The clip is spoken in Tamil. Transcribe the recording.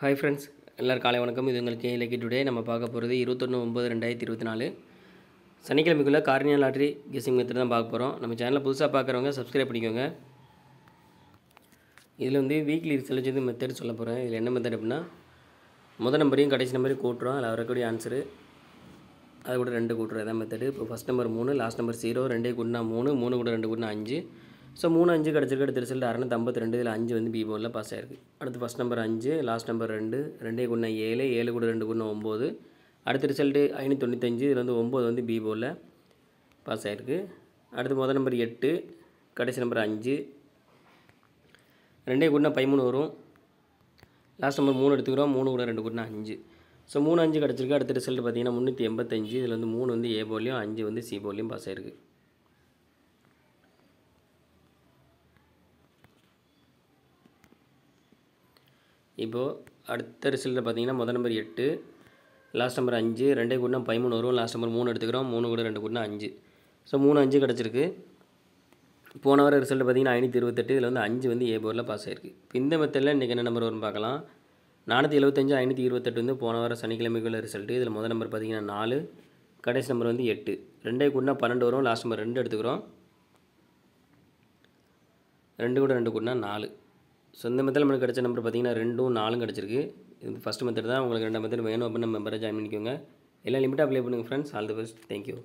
ஹாய் ஃப்ரெண்ட்ஸ், எல்லோரும் காலை வணக்கம். இது உங்களுக்கு இலக்கி டுடே. நம்ம பார்க்க போகிறது 21/9/2024 சனிக்கிழமைக்குள்ளே கார்னியல் லாட்ரி கெஸ்ஸிங் மெத்தட் தான் பார்க்க போகிறோம். நம்ம சேனலில் புதுசாக பார்க்குறவங்க சப்ஸ்கிரைப் பண்ணிக்கோங்க. இதில் வந்து வீக்லி ரிசல்ட் வந்து மெத்தட் சொல்ல போகிறேன். இதில் என்ன மெத்தட் அப்படின்னா, முதல் நம்பரையும் கடைசி நம்பரையும் கூட்டுறோம். அதில் வரக்கூடிய ஆன்சரு அதை கூட 2 கூட்டுறோம். இதான் மெத்தடு. இப்போ ஃபஸ்ட் நம்பர் 3, லாஸ்ட் நம்பர் 0, 2 கூட்டினா 3, 3 கூட 2 கூட்டினா 5. ஸோ 3 5 கிடச்சிருக்கு. அடுத்த ரிசல்ட் 652. இதில் 5 வந்து பி போர்டில் பாஸ் ஆகிருக்கு. அடுத்து ஃபஸ்ட் நம்பர் 5, லாஸ்ட் நம்பர் 2, 2 கூட்டினா 7, 7 கூட 2 கூட்டினா 9. அடுத்த ரிசல்ட்டு 595. இதில் வந்து 9 வந்து பி போர்டில் பாஸ் ஆகிருக்கு. அடுத்து முதல் நம்பர் 8, கடைசி நம்பர் 5, 2 கூட்டினா 13 வரும். லாஸ்ட் நம்பர் 3 எடுத்துக்கிறோம். 3 கூட 2 கூட்டினா 5. ஸோ 3 5 கிடச்சிருக்கு. அடுத்த ரிசல்ட் பார்த்திங்கன்னா 385. இதில் வந்து 3 வந்து ஏ போர்ட்லையும் 5 வந்து சி போர்ட்லையும் பாஸ் ஆகிருக்கு. இப்போது அடுத்த ரிசல்ட்டில் பார்த்தீங்கன்னா முதல் நம்பர் 8, லாஸ்ட் நம்பர் 5, 2 கூட்டினா 13 வரும். லாஸ்ட் நம்பர் 3 எடுத்துக்கிறோம். 3 கூட 2 கூட்டினா 5. ஸோ 3 5 கிடச்சிருக்கு. போன வார ரிசல்ட் பார்த்தீங்கன்னா 528. இதில் வந்து 5 வந்து ஏ போர்டில் பாஸ் ஆகிருக்கு. இப்போ இந்த மெத்தடில் இன்றைக்கி என்ன நம்பர் வரும்னு பார்க்கலாம். 475 528 வந்து போன வாரம் சனிக்கிழமைக்குள்ள ரிசல்ட்டு. இதில் முதல் நம்பர் பார்த்தீங்கன்னா 4, கடைசி நம்பர் வந்து 8, 2 கூட்டினா 12 வரும். லாஸ்ட் நம்பர் 2 எடுத்துக்கிறோம். 2 கூட 2 கூட்டினா 4. ஸோ இந்த மெத்தடில் நம்மளுக்கு கிடச்ச நம்பர் பார்த்திங்கன்னா 2ம் 4ம் கிடச்சிருக்கு. இது ஃபஸ்ட் மெத்தட் தான். உங்களுக்கு 2 மெத்தட் வேணும் அப்படின்னு மெம்பரை ஜாயின் பண்ணிக்கோங்க. எல்லாம் லிமிட்டாக அப்ளை பண்ணுங்கள் friends. All the best. Thank you.